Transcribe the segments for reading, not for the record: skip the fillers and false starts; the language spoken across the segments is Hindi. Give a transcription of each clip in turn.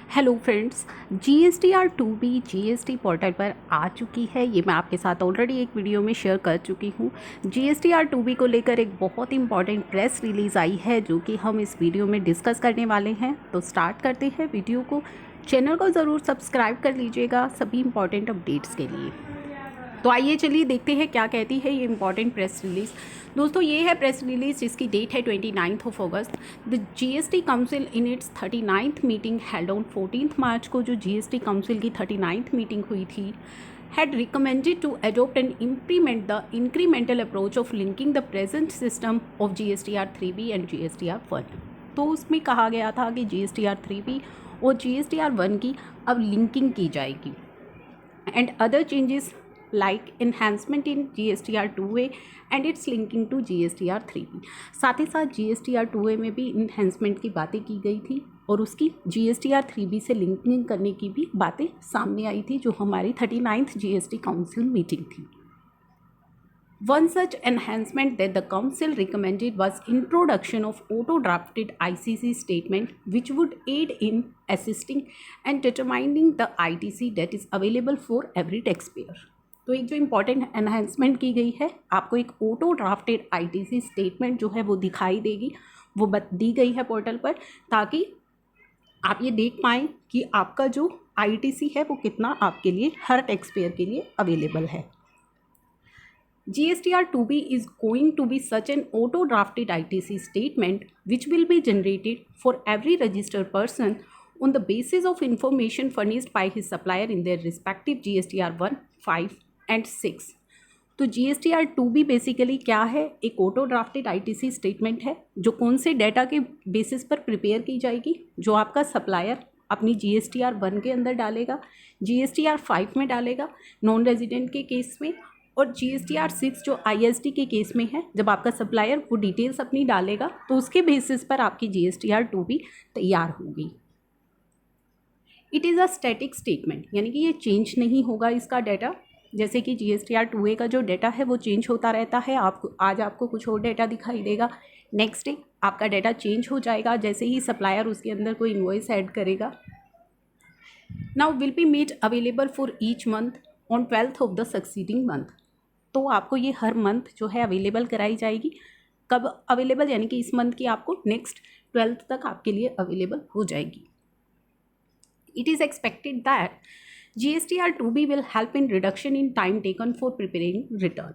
Hello friends, GSTR2B GST portal पर आ चुकी है। ये मैं आपके साथ ऑलरेडी एक वीडियो में शेयर कर चुकी हूँ। GSTR2B को लेकर एक बहुत इंपॉर्टेंट प्रेस रिलीज़ आई है जो कि हम इस वीडियो में डिस्कस करने वाले हैं। तो स्टार्ट करते हैं वीडियो को। चैनल को ज़रूर सब्सक्राइब कर लीजिएगा सभी इंपॉर्टेंट अपडेट्स के लिए। तो आइए चलिए देखते हैं क्या कहती है ये इंपॉर्टेंट प्रेस रिलीज़। दोस्तों, ये है प्रेस रिलीज़ जिसकी डेट है 29 अगस्त। The GST council in its 39th meeting held on 14 मार्च को जो GST काउंसिल की 39th मीटिंग हुई थी, had recommended to adopt and implement the incremental approach of linking the present system of GSTR3B and GSTR1। तो उसमें कहा गया था कि GSTR3B और GSTR1 की अब लिंकिंग की जाएगी and other changes like enhancement in GSTR2A and its linking to GSTR3B। साथ ही साथ GSTR2A में भी enhancement की बातें की गई थी और उसकी GSTR3B से लिंकिंग करने की भी बातें सामने आई थी जो हमारी 39th GST काउंसिल मीटिंग थी। One such enhancement that the Council recommended was introduction of auto-drafted ICC statement which would aid in assisting and determining the ITC that is available for every taxpayer। तो एक जो इम्पॉर्टेंट एनहेंसमेंट की गई है, आपको एक ऑटो ड्राफ्टेड ITC स्टेटमेंट जो है वो दिखाई देगी, वो दी गई है पोर्टल पर, ताकि आप ये देख पाएँ कि आपका जो ITC है वो कितना आपके लिए हर टैक्सपेयर के लिए अवेलेबल है। GSTR2B is going to be such an auto-drafted ITC statement which will be generated for every registered person on the basis of information furnished by his supplier in their respective GSTR1, 5 and 6। तो GSTR2B बेसिकली क्या है? एक ऑटो ड्राफ्टेड ITC स्टेटमेंट है जो कौन से डेटा के बेसिस पर प्रिपेयर की जाएगी, जो आपका सप्लायर अपनी GSTR1 के अंदर डालेगा, GSTR5 में डालेगा नॉन रेजिडेंट के केस में, और GSTR6 जो ISD के केस में है, जब आपका सप्लायर वो डिटेल्स अपनी डालेगा तो उसके बेसिस पर आपकी GSTR2B तैयार होगी। It is a static statement, यानी कि ये चेंज नहीं होगा इसका डाटा। जैसे कि GSTR2A का जो डाटा है वो चेंज होता रहता है। आज आपको कुछ और डाटा दिखाई देगा, नेक्स्ट डे आपका डाटा चेंज हो जाएगा जैसे ही सप्लायर उसके अंदर कोई इनवॉइस ऐड करेगा। Now will be made available for each month on 12th of the succeeding month. तो आपको ये हर मंथ जो है अवेलेबल कराई जाएगी। कब अवेलेबल? यानी कि इस मंथ की आपको नेक्स्ट 12th तक आपके लिए अवेलेबल हो जाएगी। It is expected that GSTR2B will help in reduction in time taken for preparing return.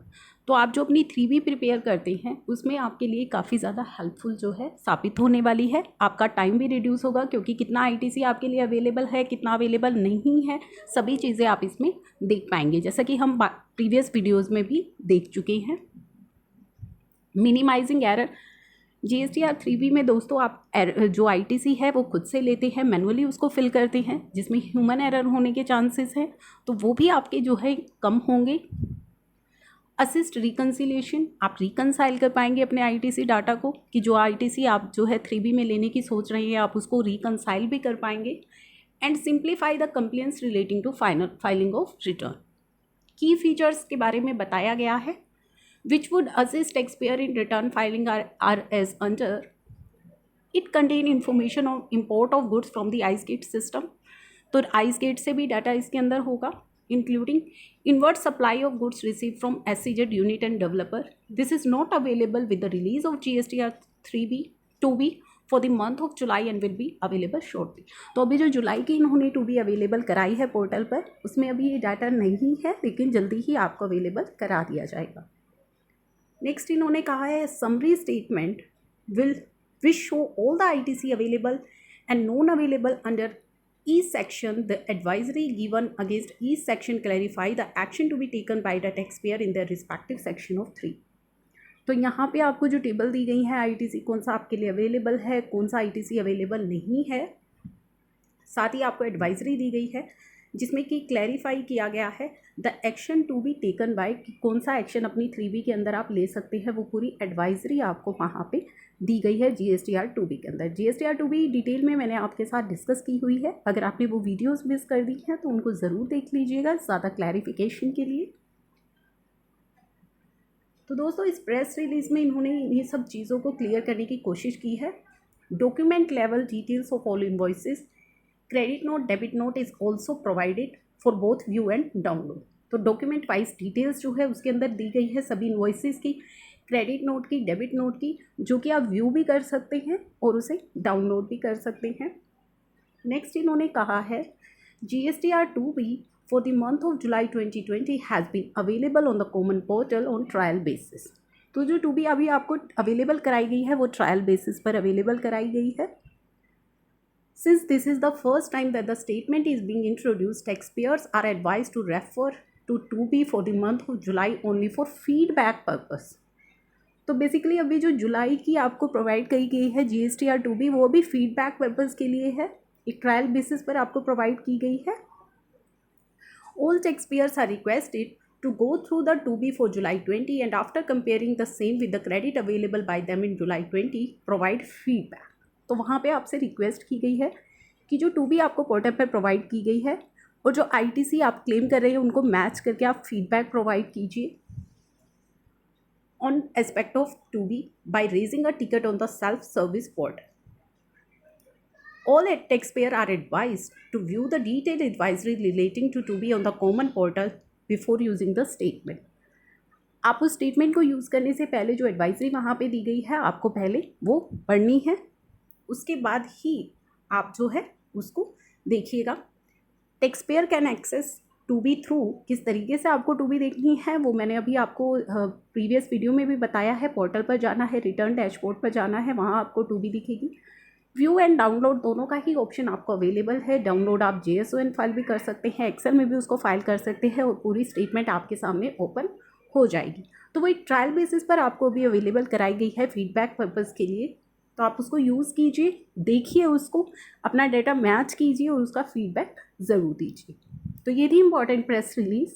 तो आप जो अपनी 3B प्रिपेयर करते हैं उसमें आपके लिए काफ़ी ज़्यादा हेल्पफुल जो है साबित होने वाली है। आपका टाइम भी रिड्यूस होगा क्योंकि कितना ITC आपके लिए अवेलेबल है, कितना अवेलेबल नहीं है, सभी चीज़ें आप इसमें देख पाएंगे, जैसा कि हम प्रीवियस वीडियोज़ में भी देख चुके हैं। मिनिमाइजिंग एरर, GSTR3B में दोस्तों आप जो ITC है वो खुद से लेते हैं, मैनुअली उसको फिल करते हैं, जिसमें ह्यूमन एरर होने के चांसेस हैं, तो वो भी आपके जो है कम होंगे। असिस्ट रिकन्सिलिएशन, आप रिकनसाइल कर पाएंगे अपने ITC डाटा को, कि जो ITC आप जो है 3B में लेने की सोच रहे हैं आप उसको रिकनसाइल भी कर पाएंगे। And simplify the complaints relating to filing of return. की फीचर्स के बारे में बताया गया है which would assist taxpayer in return filing are as under। It contain information on import of goods from the ICE gate system। तो ICE gate से भी डाटा इसके अंदर होगा, including inward supply of goods received from SCZ unit and developer। This is not available with the release of GSTR3B 2B for the month of July and will be available shortly। तो अभी जो जुलाई की इन्होंने 2B अवेलेबल कराई है पोर्टल पर, उसमें अभी ये डाटा नहीं है, लेकिन जल्दी ही आपको अवेलेबल करा दिया जाएगा। नेक्स्ट इन्होंने कहा है summary statement will show all the ITC available and non available under each section. The advisory given against each section clarify the action to be taken by the taxpayer in the respective section of 3। तो यहाँ पे आपको जो टेबल दी गई है ITC कौन सा आपके लिए अवेलेबल है, कौन सा ITC अवेलेबल नहीं है, साथ ही आपको एडवाइजरी दी गई है जिसमें कि क्लैरिफाई किया गया है the action to be taken by, कि कौन सा एक्शन अपनी 3B के अंदर आप ले सकते हैं, वो पूरी एडवाइजरी आपको वहाँ पे दी गई है GSTR2B के अंदर। GSTR2B डिटेल में मैंने आपके साथ डिस्कस की हुई है, अगर आपने वो वीडियोस मिस कर दी हैं तो उनको ज़रूर देख लीजिएगा ज़्यादा क्लैरिफिकेशन के लिए। तो दोस्तों, इस प्रेस रिलीज़ में इन्होंने ये सब चीज़ों को क्लियर करने की कोशिश की है। Document level details of all invoices, credit note debit note is also provided for both view and download. तो डॉक्यूमेंट वाइज डिटेल्स जो है उसके अंदर दी गई है सभी इनवॉइसेस की, क्रेडिट नोट की, डेबिट नोट की, जो कि आप व्यू भी कर सकते हैं और उसे डाउनलोड भी कर सकते हैं। नेक्स्ट इन्होंने कहा है GSTR 2B for the month of July 2020 has been available on the common portal on trial basis. तो जो 2B अभी आपको अवेलेबल कराई गई है वो ट्रायल बेसिस पर अवेलेबल कराई गई है। Since this is the first time that the statement is being introduced, taxpayers are advised to refer to 2B for the month of July only for feedback purpose। तो बेसिकली अभी जो जुलाई की आपको प्रोवाइड की गई है GSTR 2B वो भी फीडबैक पर्पज़ के लिए है, एक ट्रायल बेसिस पर आपको प्रोवाइड की गई है। All taxpayers are requested to go through the 2B for July 20 and after comparing the same with the credit available by them in July 20 provide feedback। तो वहाँ पे आपसे रिक्वेस्ट की गई है कि जो 2B आपको पोर्टल पर प्रोवाइड की गई है और जो ITC आप क्लेम कर रहे हैं उनको मैच करके आप फीडबैक प्रोवाइड कीजिए on aspect of 2B by raising a ticket on the self-service portal। All taxpayers are advised to view the detailed advisory relating to 2B on the common portal before using the statement। आप उस स्टेटमेंट को यूज़ करने से पहले जो एडवाइजरी वहाँ पे दी गई है आपको पहले वो पढ़नी है, उसके बाद ही आप जो है उसको देखिएगा। Taxpayer can access 2B through, किस तरीके से आपको 2B देखनी है वो मैंने अभी आपको प्रीवियस वीडियो में भी बताया है। पोर्टल पर जाना है, रिटर्न डैशबोर्ड पर जाना है, वहाँ आपको 2B दिखेगी। व्यू एंड डाउनलोड दोनों का ही ऑप्शन आपको अवेलेबल है। डाउनलोड आप JSON फाइल भी कर सकते हैं, एक्सेल में भी उसको फाइल कर सकते हैं और पूरी स्टेटमेंट आपके सामने ओपन हो जाएगी। तो वो एक ट्रायल बेसिस पर आपको अभी अवेलेबल कराई गई है फीडबैक पर्पज़ के लिए, तो आप उसको यूज़ कीजिए, देखिए उसको, अपना डेटा मैच कीजिए और उसका फीडबैक ज़रूर दीजिए। तो ये थी इम्पॉर्टेंट प्रेस रिलीज़।